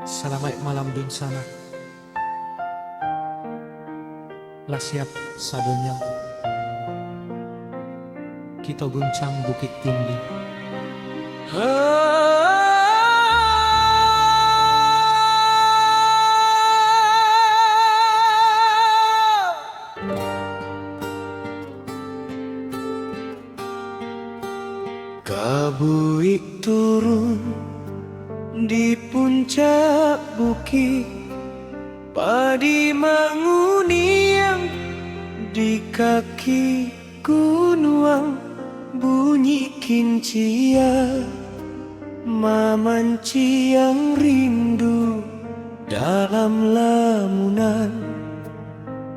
Selamat malam dun sana. Lah siap sadonya. Kita guncang bukit tinggi. Kabuik turun di puncak bukit, padi manguniang di kaki gunung, bunyi kincia mamanciang rindu dalam lamunan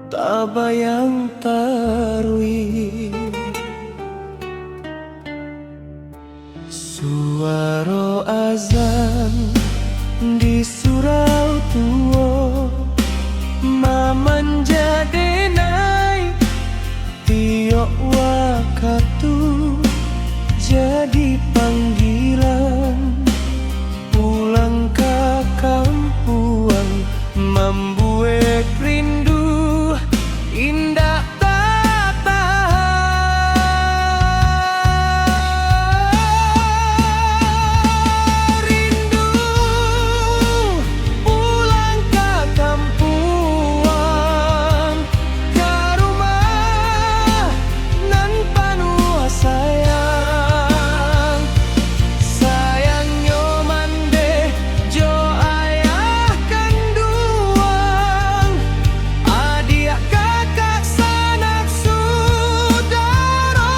tak bayang tarui. Suara azan di surau tua, maman jadi naik tiok waktu jadi panggilan pulang ke kampuang, membuat rindu indah tak tahan. Rindu pulang ke kampuang, ke rumah nan penuh sayang. Sayangnya mande jo ayah kanduang, adik kakak sanak saudara.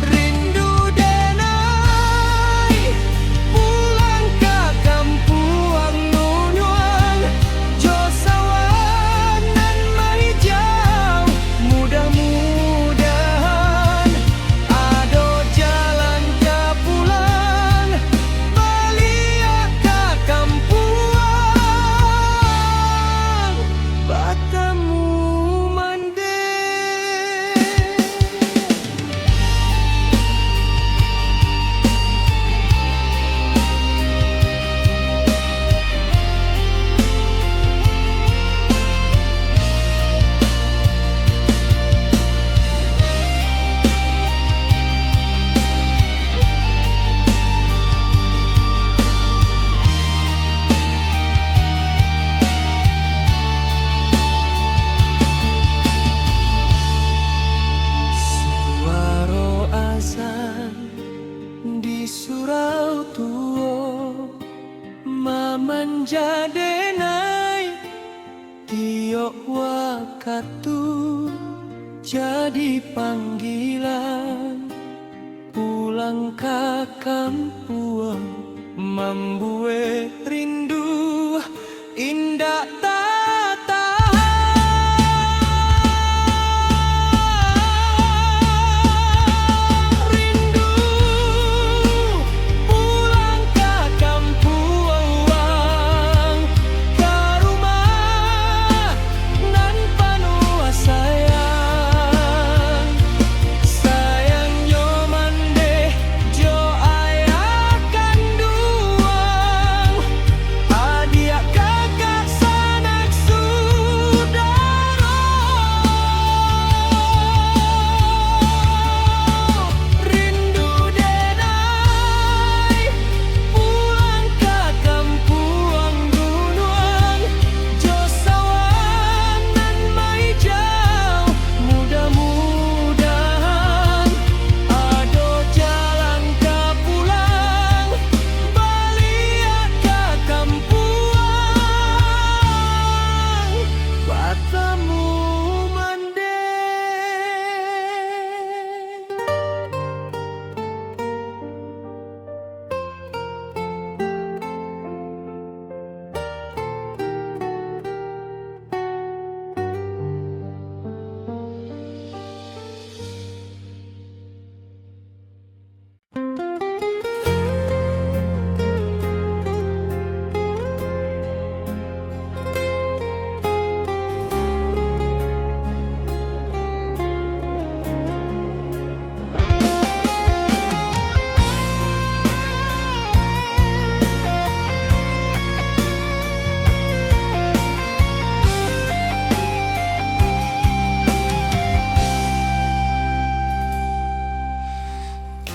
Rindu denai pulang ke kampuang nunyuan, jo sawan nan mahijau. Mudah-mudahan ado jalan ke pulang balik ke kampuang, bertemu mande. Suara azan di surau tua, maman jadi naik tiok waktu jadi panggilan pulang ke kampuang, membuat rindu indah tak tahan. Rindu pulang ke kampuang, ke rumah nan penuh sayang. Sayangnya mande jo ayah kanduang, adik kakak sanak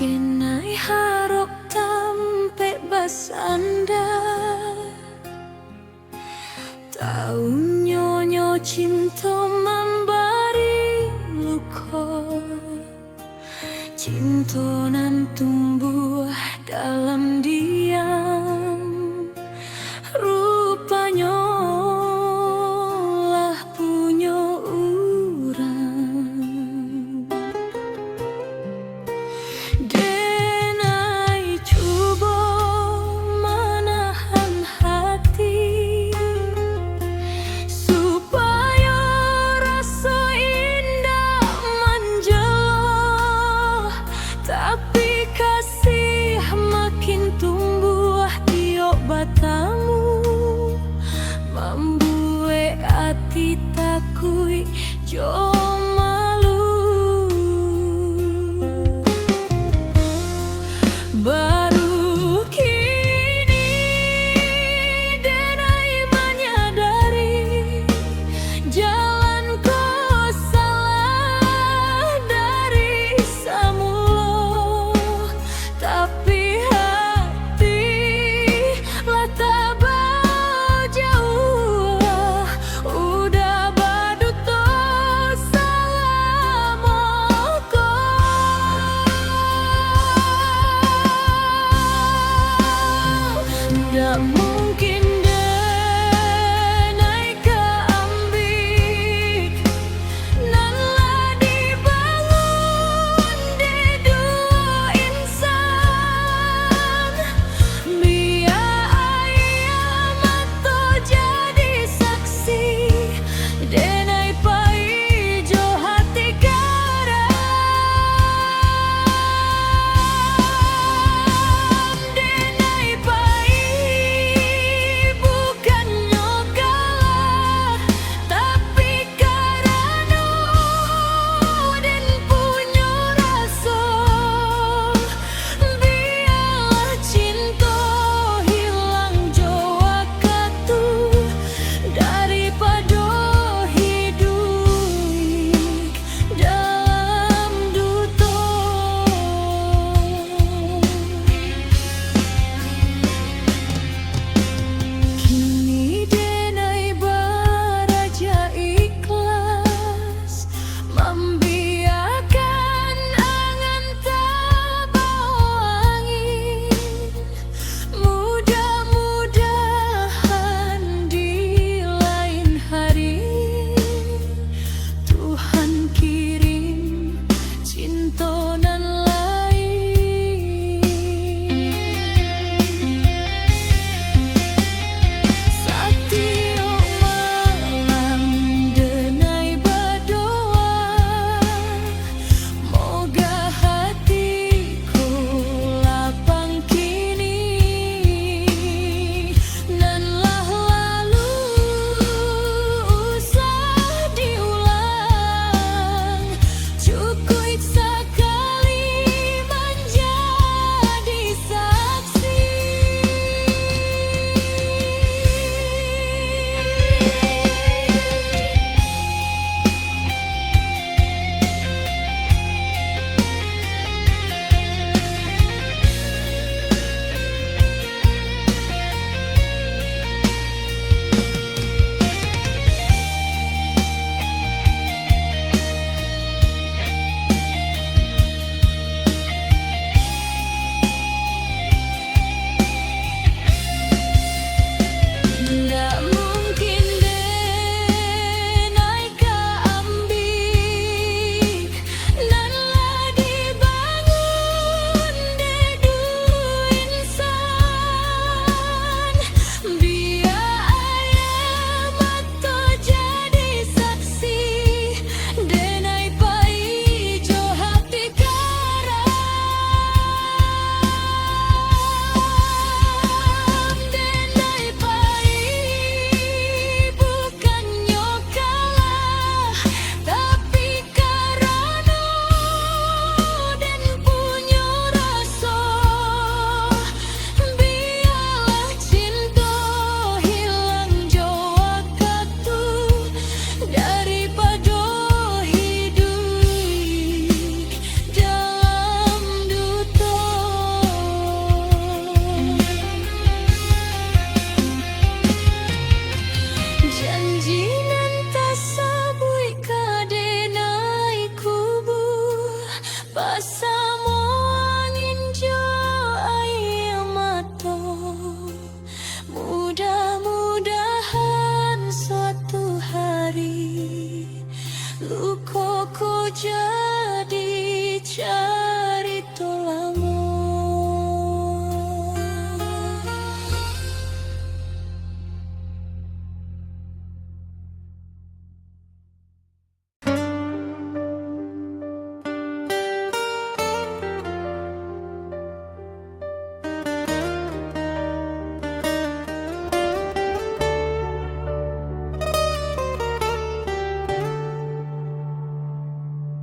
kenai harok tampe basanda, tahu nyonyo cinta memberi luka, cinta nan tumbuh dalam diam, rupanya lah punya urang. Denai cuba menahan hati supaya rasa indah menjelah, tapi kasih makin tumbuh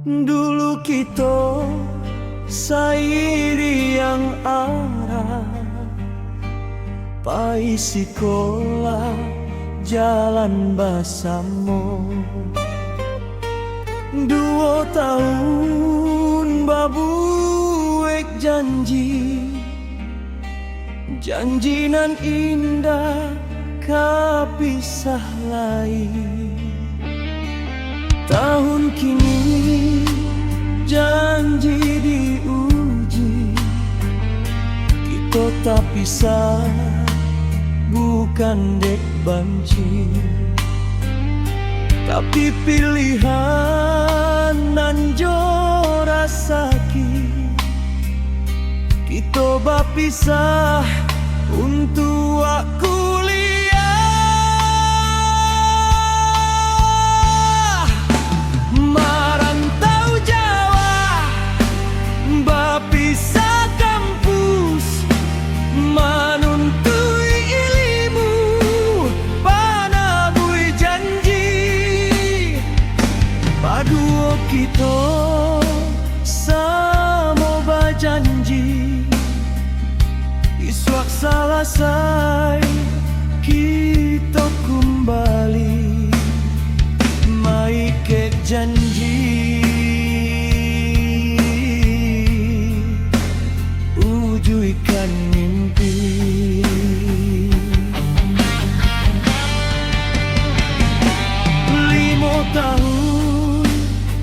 Dulu kita sairi yang arah pai sekolah jalan bersama 2 tahun babuek janji nan indah kapisah lain. Tahun kini janji diuji, kita tak pisah bukan dek banci, tapi pilihan nan jo rasaki. Kita berpisah untuk kuliah, merantau Jawa, berpisah kampus, menuntut ilmu, panabui janji. Padua kita sama berjanji, iswak selesai kita kembali mai ke janji, wujudkan mimpi. 5 tahun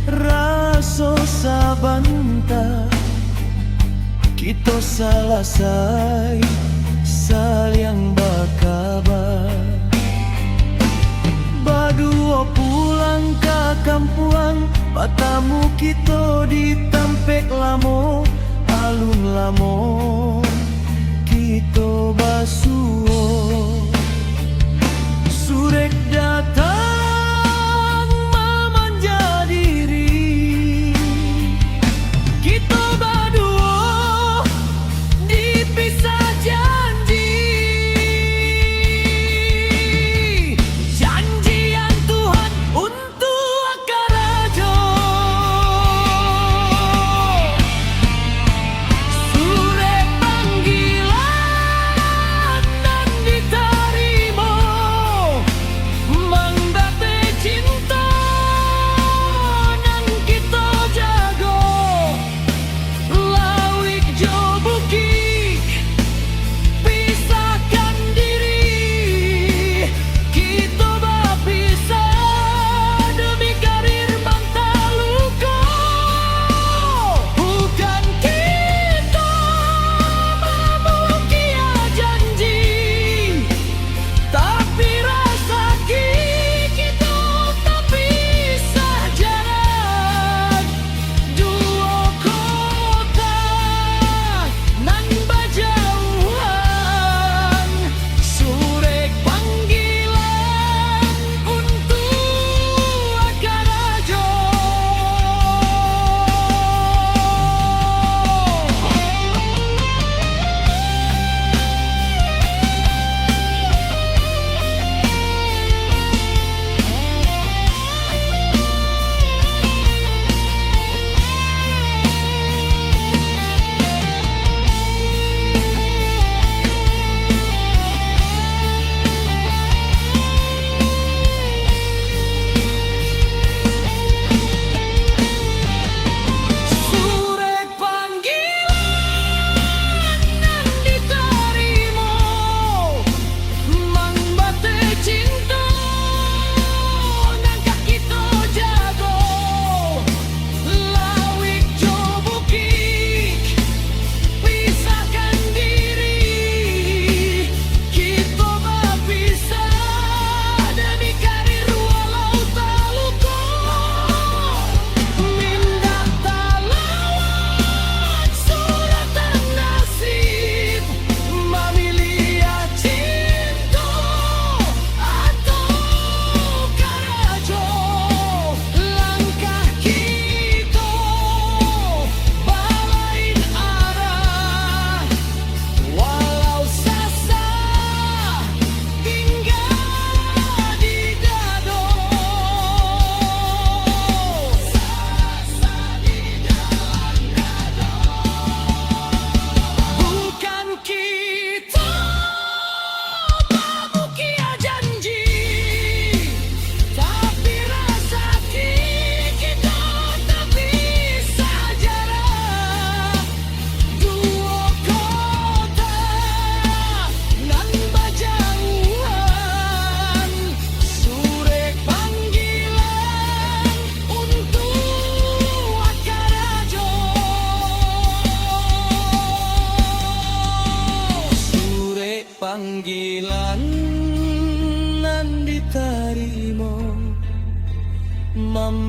rasa sabanta, kita selesai saling berkabar. Berdua pulang ke kampuang, bertemu kita di Tampek Lamo, alun lamo kita basuh. Surek datang memanja diri, kita berdua dipisah janji. Janjian Tuhan untuk Akarajo, surat panggilan dan diterima.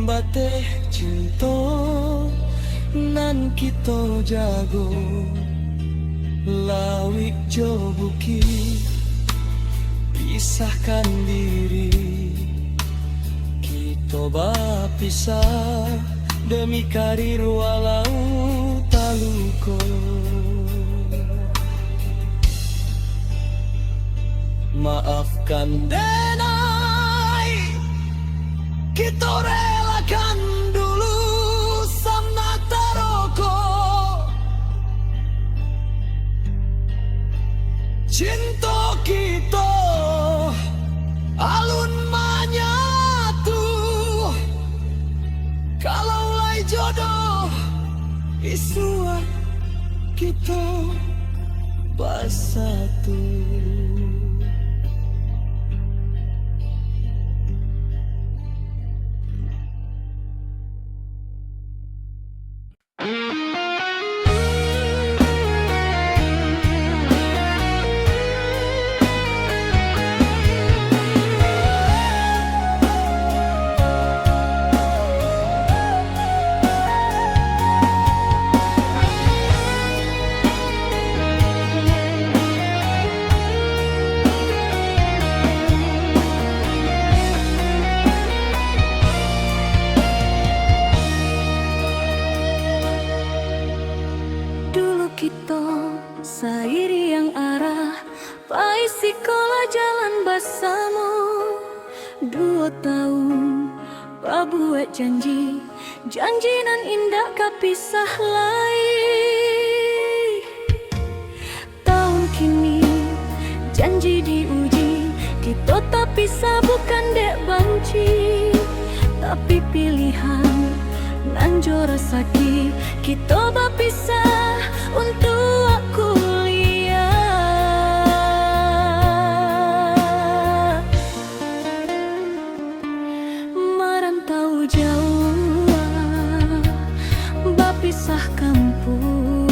Bateh cinta nan kita jago lawik jo buki pisahkan diri kita bapisah demi karir walau taluko maafkan denai kita relakan dulu samna taroko cinta kita alun manyatu kalau lai jodoh isua kita bersatu. Sairi yang arah pai sekolah jalan bersama 2 tahun babuat janji nan indah kapisah lai tahun kini janji diuji kita tak pisah bukan dek banci tapi pilihan nan jo rasaki kita berpisah untuk aku lihat merantau jauh berpisah kampus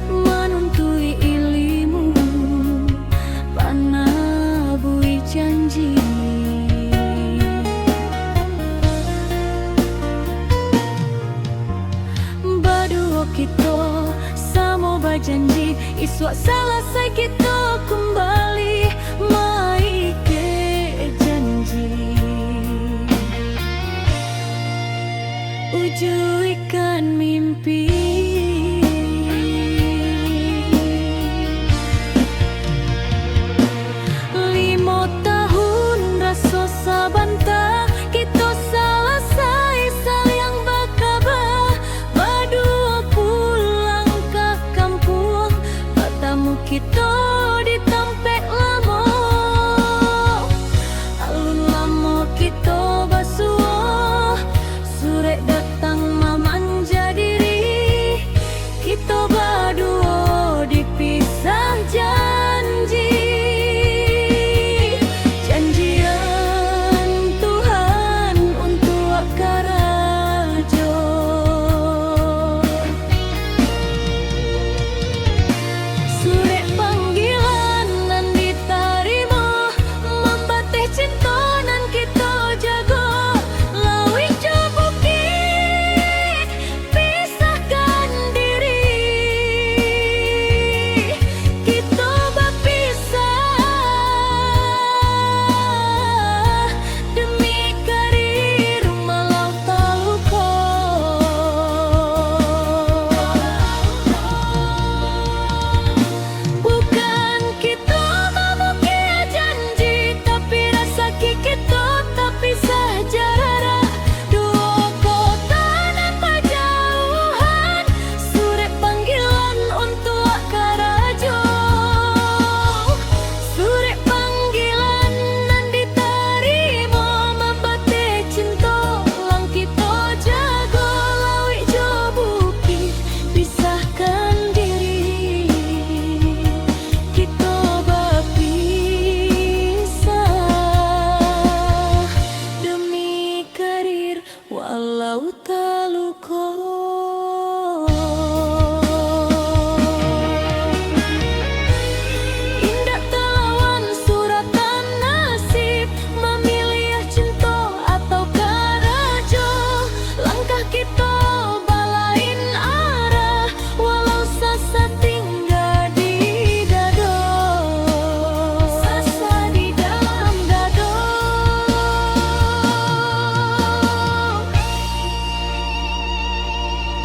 menuntui ilmu panabui janji kita sama berjanji iswak selesai kita kembali mai ke janji ujuikan mimpi 5 tahun rasa sabanta kita selesai saling berkabar kita ditampek lama alun lama kita basuh surek datang mamanja diri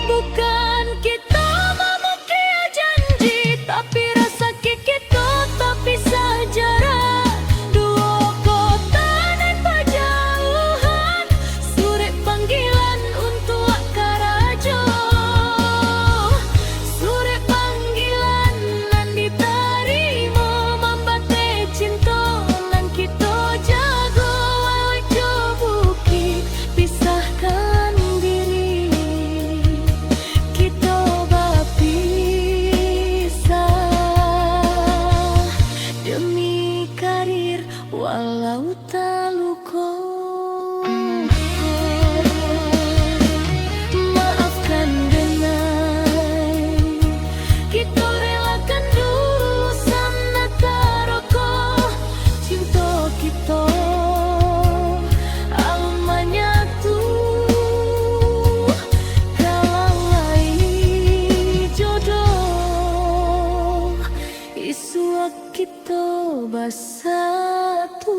Bukan kita memukir janji, tapi rasa kita tak bisa jarak. Dua kota tanpa jauhan, surat panggilan untuk karajo. Surat panggilan nan diterima, membate cinta nan kita jago. Walau cobuki pisahkan diri, kita berpisah demi karir walau tak luka. Maafkan denai, kita relakan dulu sana taroko. Cinta kita alamanya tuh kalai jodoh, isu kita bersatu.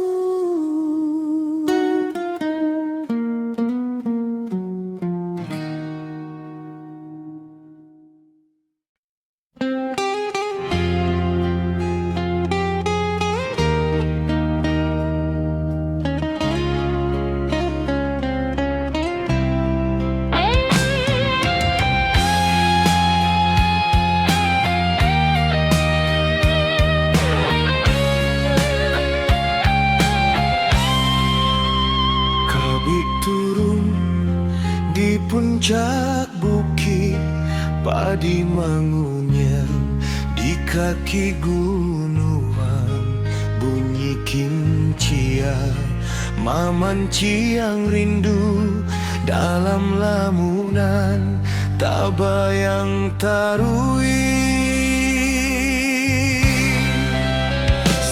Kabit turun di puncak bukit, padi mangunyang di kaki gunungan. Bunyi kincia mamanciang rindu dalam lamunan, tak bayang tarui.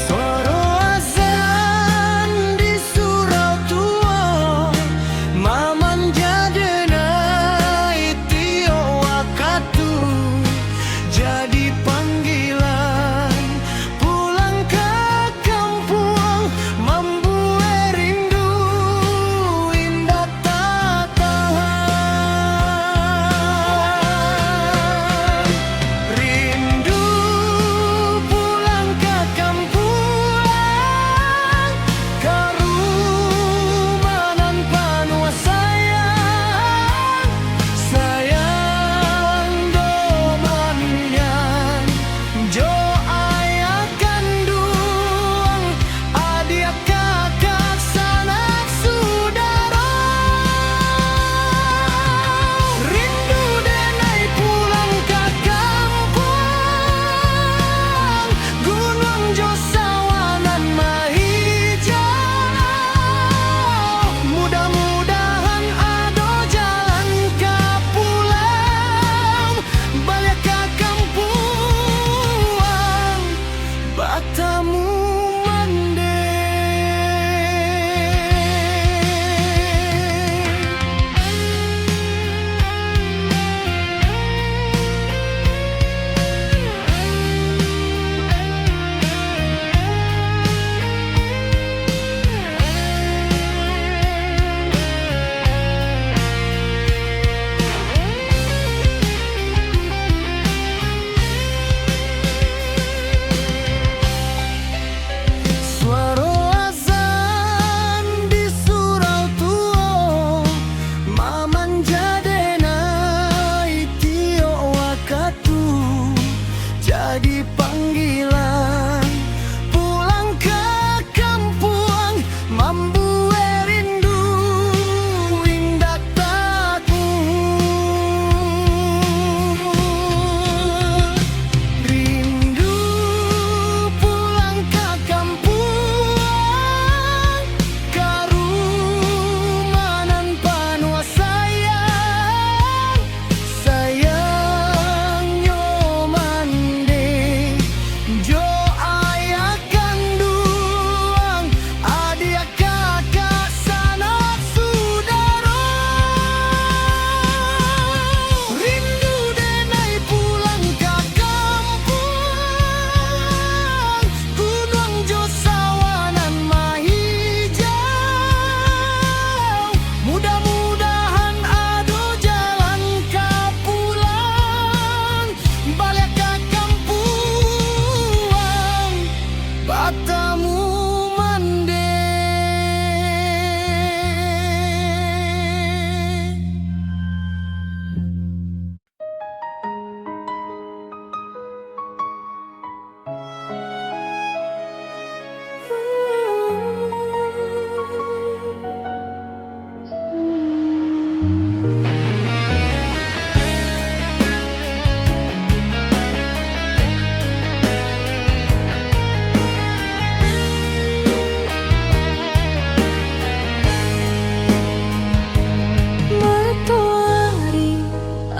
Suara azan di surau tua, maman jadenai tio wakatu, jadi panggilan pulang ke kampung, membuat rindu indah tak tahan.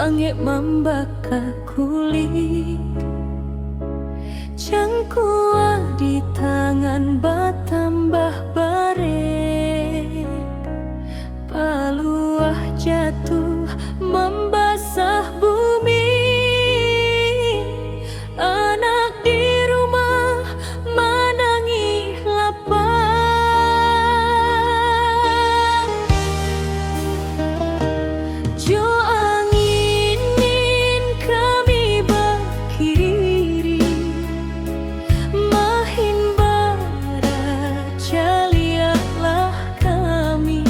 Langit membakar kulit, cangkuan di tangan batambah baret, paluah jatuh membasah bumi. Anak di rumah menangis lapar. Jo angin kami berkiri, mahin barat jalialah kami.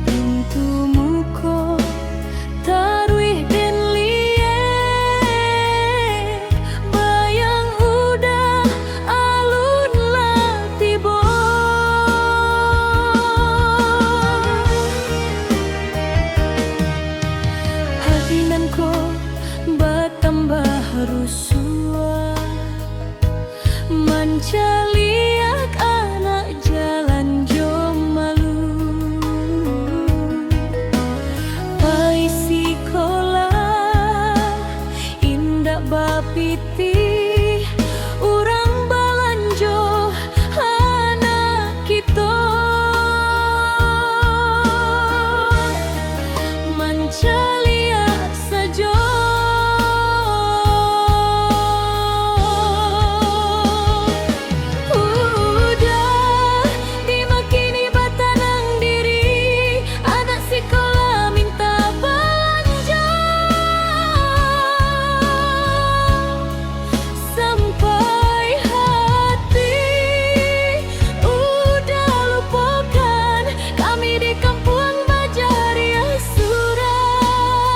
Pintu muko taruih den liek, bayang udah alun lah tiba. Hatinanku bertambah rusuh, mencaliak anak jalan jom malu. Pai sekolah indak bapiti, urang balanjo anak kita. Mencaliak saja udah dimakini batanang diri, anak sekolah minta belanja. Sampai hati udah lupakan kami di kampung Bajaria Surat.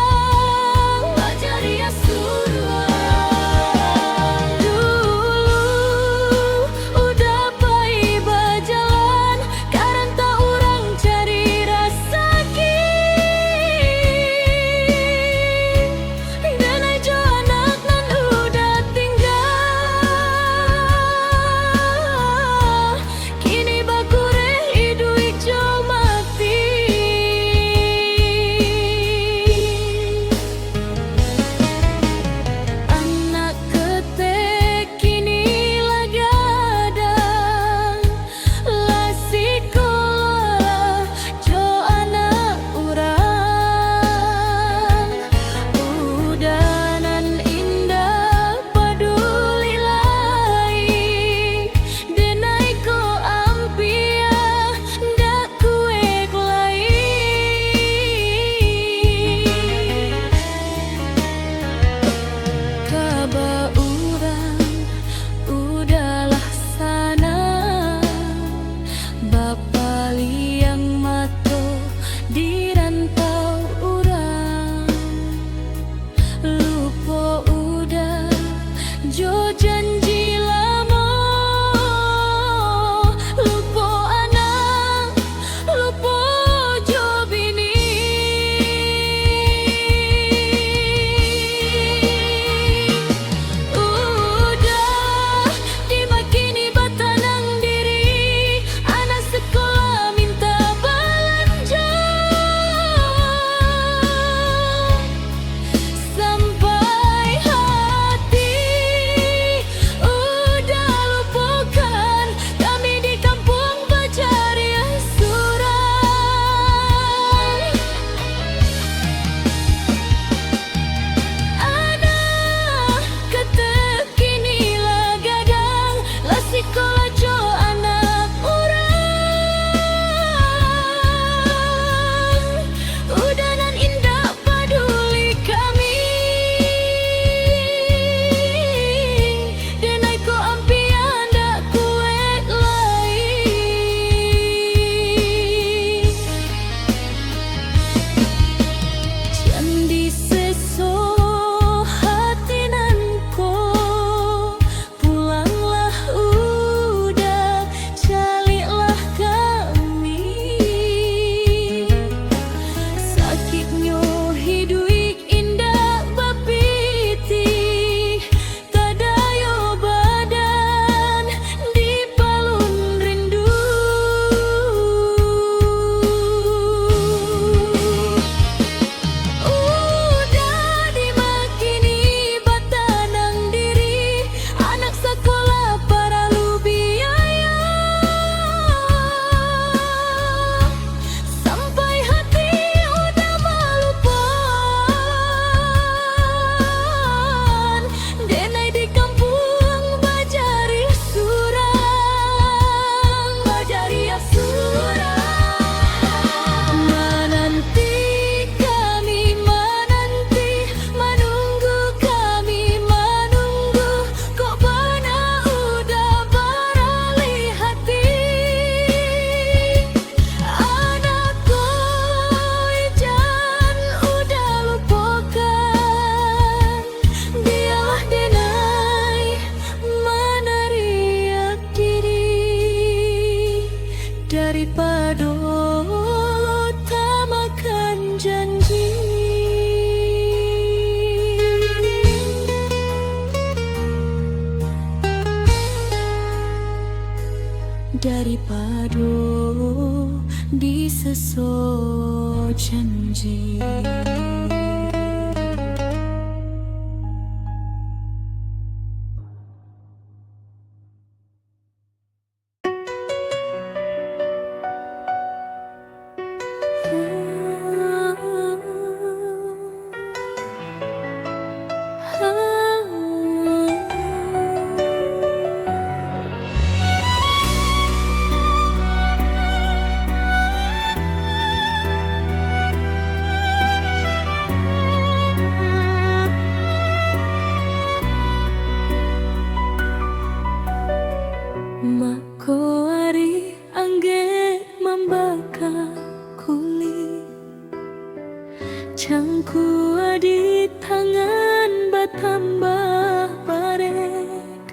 di tangan bertambah barek,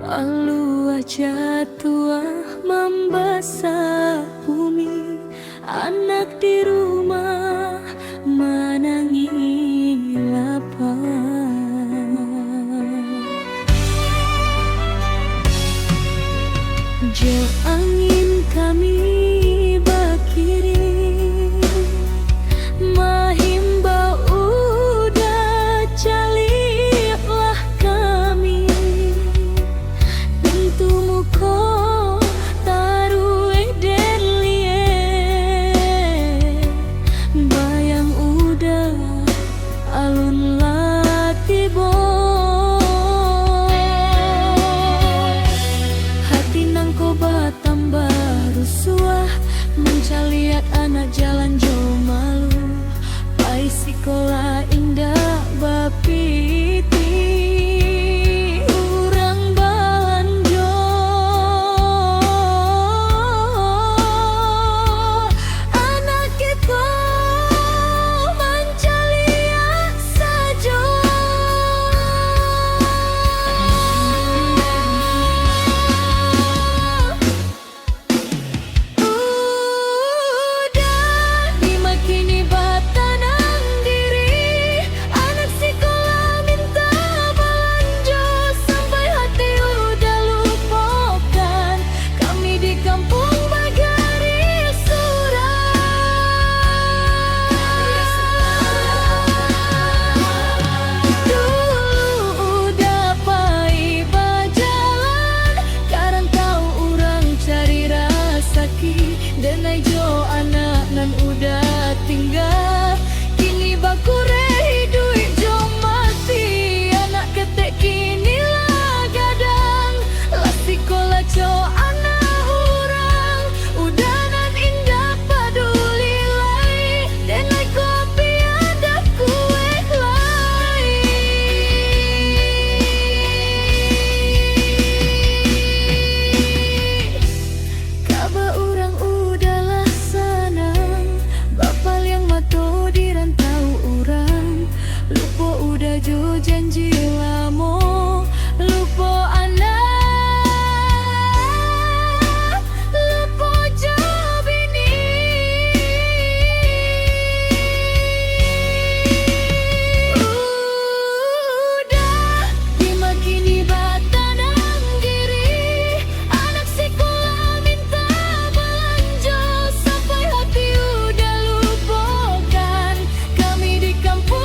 palu aja tua membasah bumi, anak di rumah menangi lapar. Jauh angin kami berkirim, mahimbau udah calilah kami, pintu muko taruh delie, bayang udah alun latibo. Tambah rusuh mencaliat anak jalan jauh malu, pai sekolah indah bapiti urang balanjo, anak kita mencaliat saja. Denai jo anak nan udah tinggal, kini bakure hidup jo mati, anak ketek kini lah gadang, lah sekolah jo anak orang, udah nan indah paduli lai, denai kopi ada kue lai. Kaba orang lupa udah jo janji lamo, lupa anak, lupa jo bini. Udah dimakini batanang diri, anak sekolah minta belanja, sampai hati udah lupakan kami di kampung.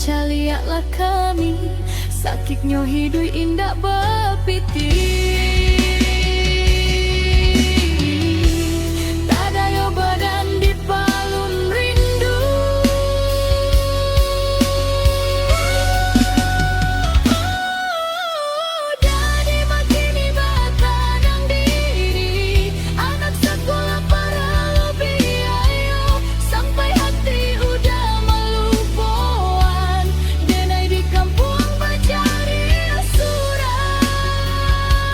Caliatlah kami, sakitnya hidup indah bapiti. Tadayo badan di palun rindu, udah dimakini batanang diri, anak sekolah para lebih ayo, sampai hati udah melupa. Kampung mencari surat.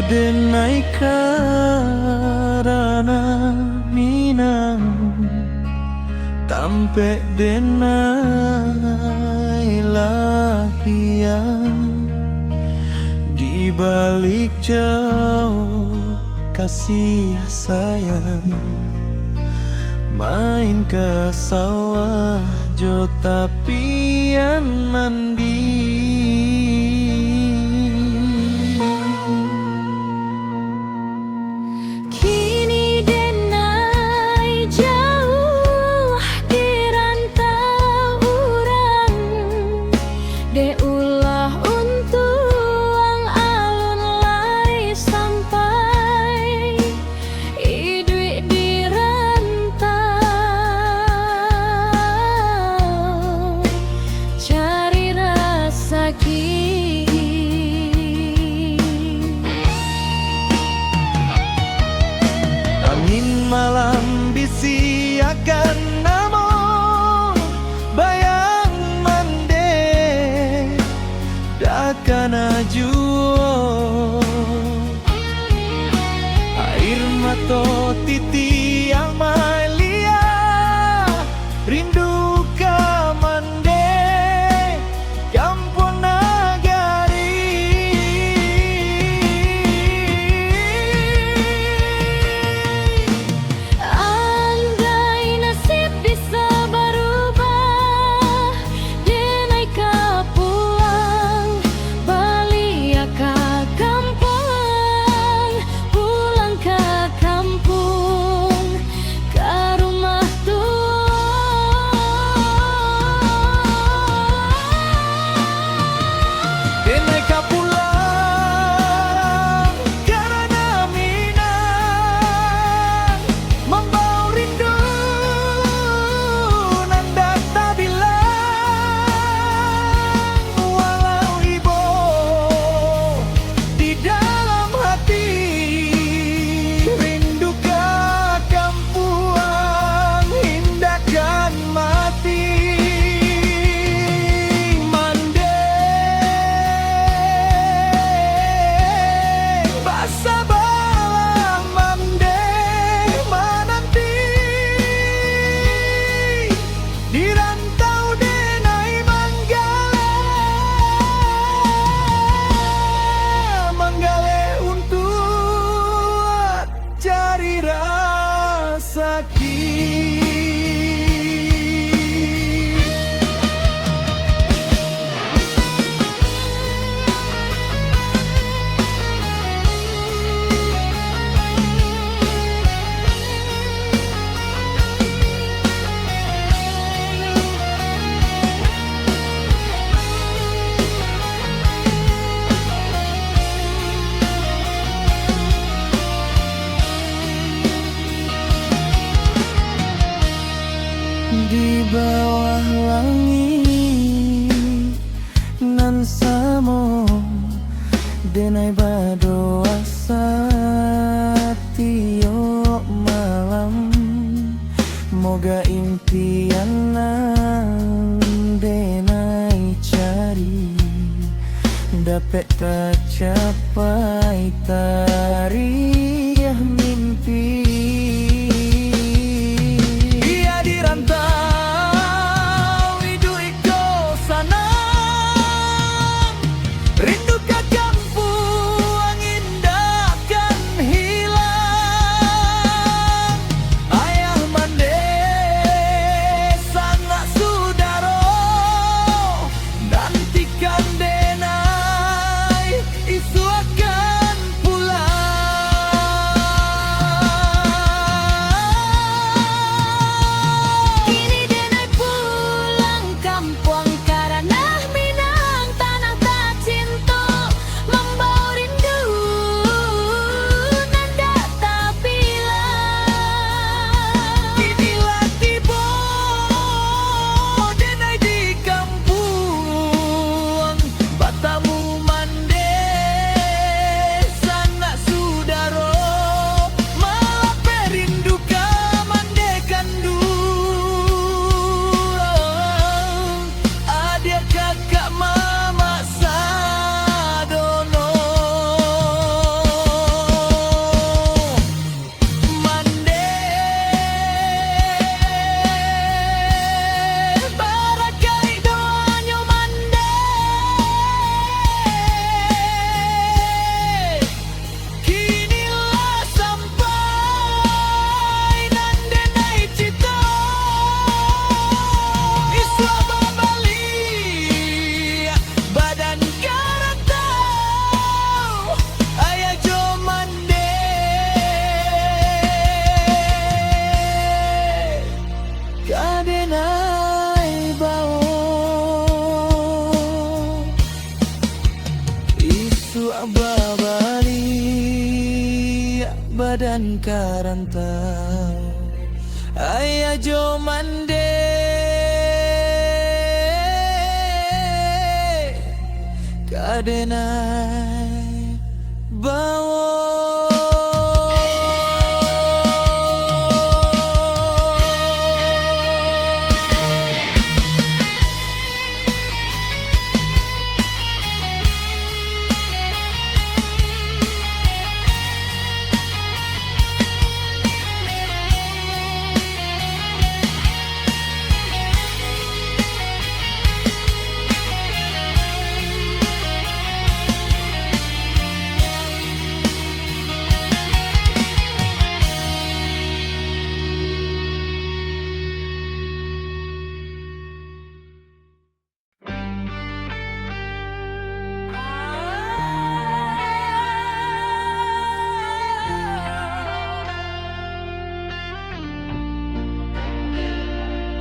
denai karana minang tampe denai lahian di balik jauh kasih sayang main ke sawah jo tapian mandi. Kini denai jauh di rantau urang, de ulah untuang alun lai sampai idui di rantau cari rasa Angin malam bisi akan namo bayang mande dakana juo air mato titi yang malia rindu ka mande kampung nagari. Andai nasib bisa berubah, denai ka pulang balik ke kampung, pulang ke kampung, ke rumah Denai ka pulang karena minang membawa rindu nanda tak bilang walau ibu di dalam hati rindu ka kampuang hindakan mati. Basa balang mande menanti di rantau denai Manggale untuk cari rasa di bawah langit nan samo denai badoa satio malam moga impian nan denai cari dapat tercapai tariah mimpi. Ia dirantau hidu iko sana rindu ka kampung indahkan hilang ayah mande sanak sudaro nantikan denai isu akan pulang. babali badan karantau ayah jo mande kadenai bawo.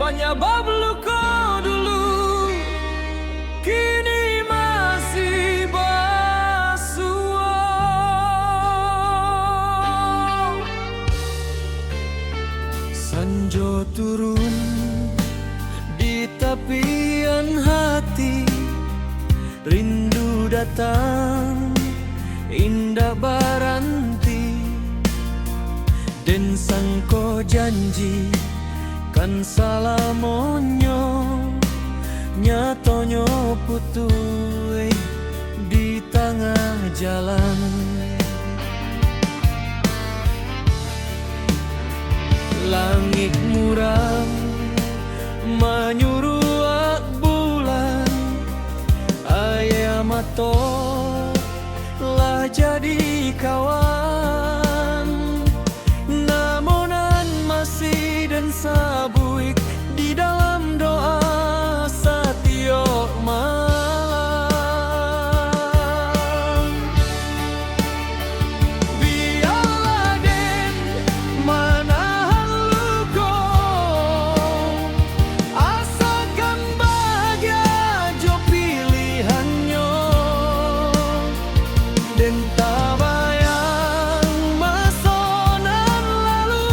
Banyak babluko dulu, kini masih basuh. Sanjo turun di tepian hati, rindu datang indah baranti, dan sangko janji kan salamonyo nyatonyo putui di tengah jalan. Langit muram menyuruh bulan, ayah mato lah jadi kawan, namunan masih dan sabuik di dalam doa setiap malam. Biarlah den menahan luka, asalkan bahagia jo pilihannya, dan tak bayang masonan lalu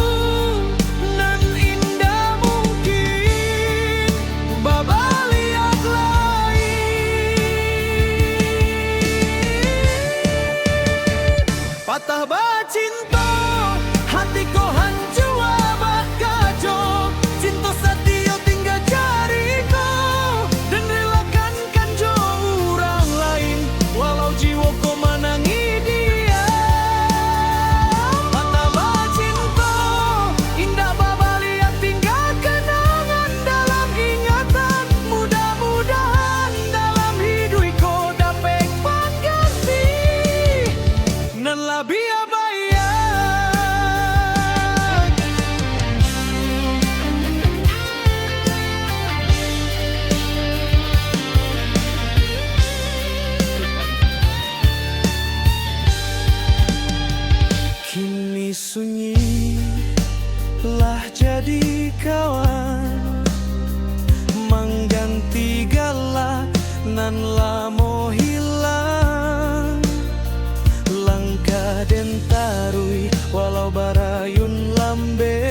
nan indah mungkin babaliak lain. Patah bacinta hatiku hancur abad kacau, cinta setia tinggal cariku, dan relakan kan jo orang lain walau jiwaku menangi dia. Patah bacinta indah babaliak tinggal kenangan dalam ingatan, mudah-mudahan dalam hidupku dapat pengganti nan lebih abaya. Kini sunyi lah jadi kawan, mengganti galak nan lamo hilang. Langkah den tarui walau barayun lambe,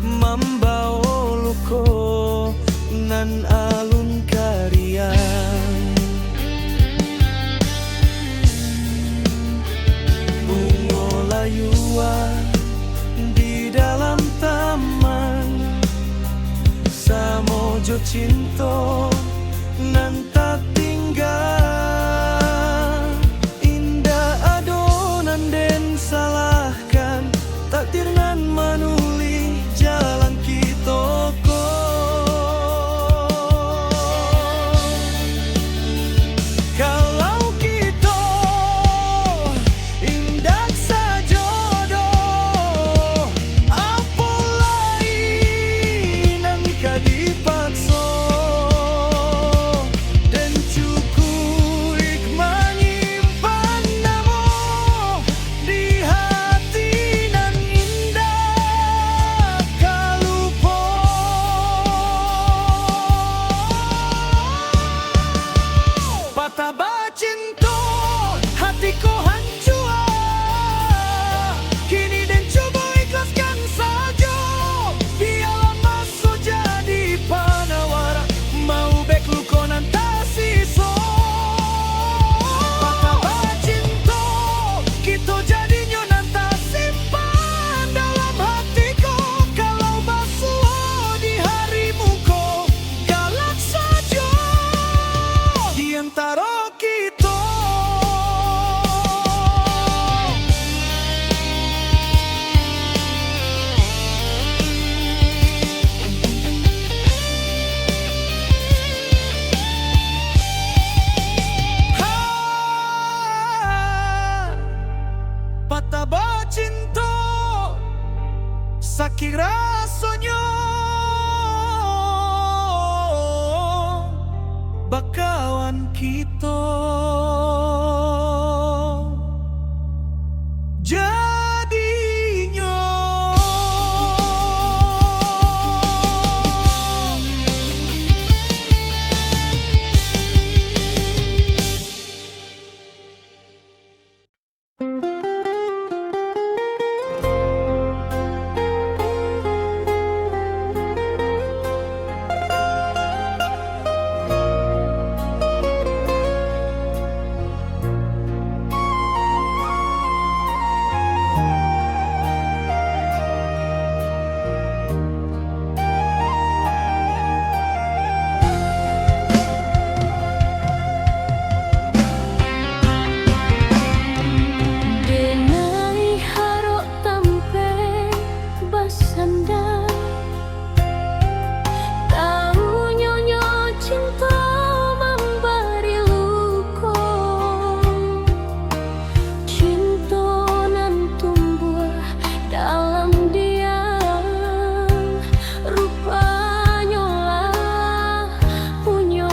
membawa luko nan alun karian. Bunga layuan di dalam taman, samojo cinta nan tak tinggal. Indah adonan den salahkan, takdir nan manuli jalan kita ko. Kalau kita indah sajodoh, apa lain yang kau dipaksa. kalau kita patah bacinta sakit rasanya bakawan kita jadinya. Denai harok tampe basanda tahu nyonya cinta memberi luka cinta nan tumbuh dalam diam rupanya lah punya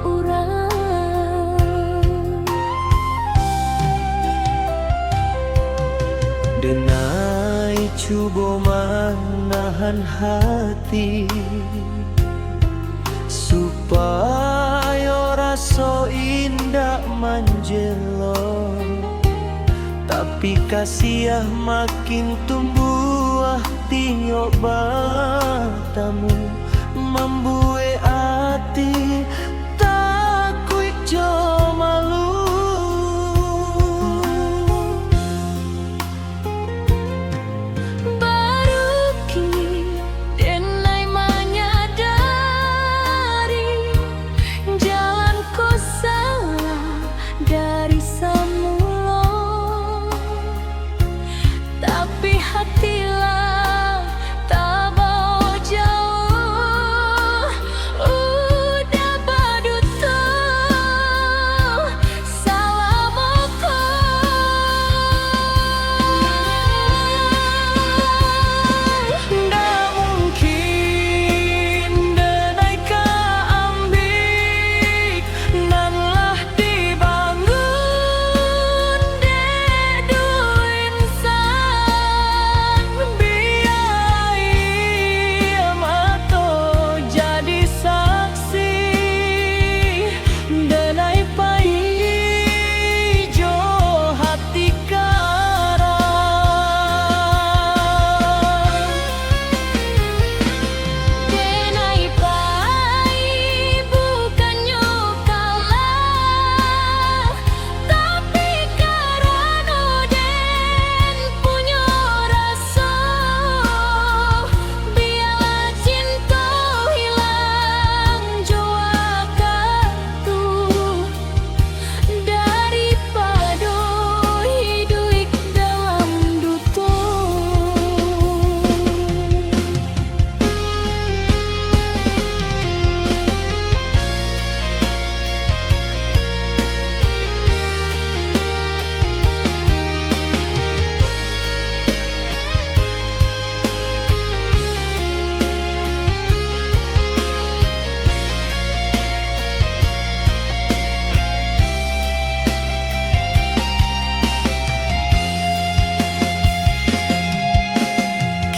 urang. Denai cuba menahan hati supaya rasa indah menjelo, tapi kasih makin tumbuh tiok batamu membuat hati takut jo malu. Baru kini Denai menyadari jalanku salah dari semula, tapi hatilah tak bawa jauh. Udah baduto salah moko. Ndak mungkin Denai ka ambik nan lah dibangun dedu insan biaya mato jadi saksi Denai paijo hati karang. Denai pai bukannya kalah, tapi karena Den punya rasa. Biarlah cinta hilang jua katuh daripada hidup dalam duto.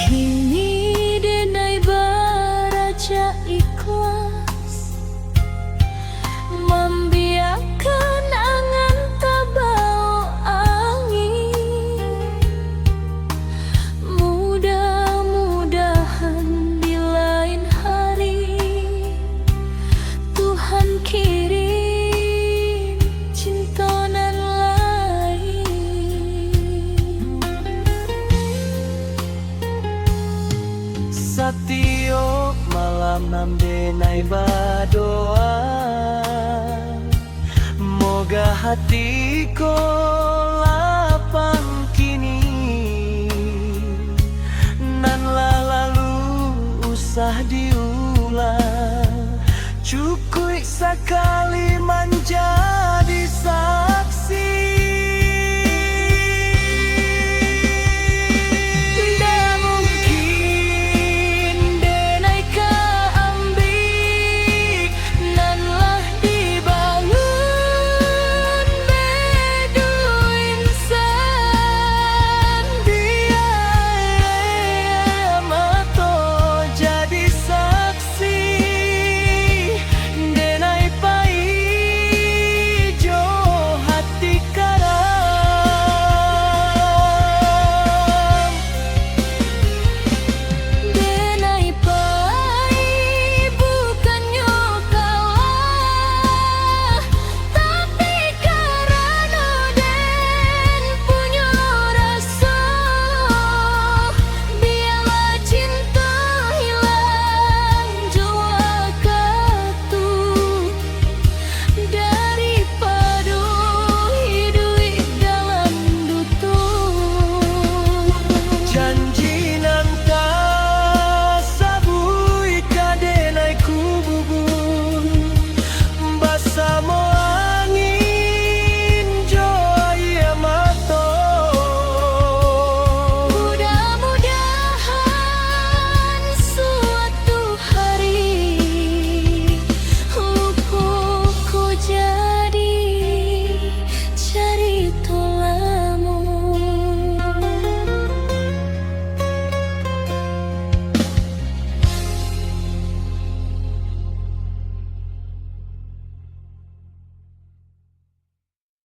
Kini Denai beraja ikhlas membiarkan angan tabau angin. Mudah-mudahan di lain hari Tuhan kirim cinta nan lain. Setiap malam nam Denai berdoa Hatiku lapang kini, nan lalu usah diulang. Cukup sekali manja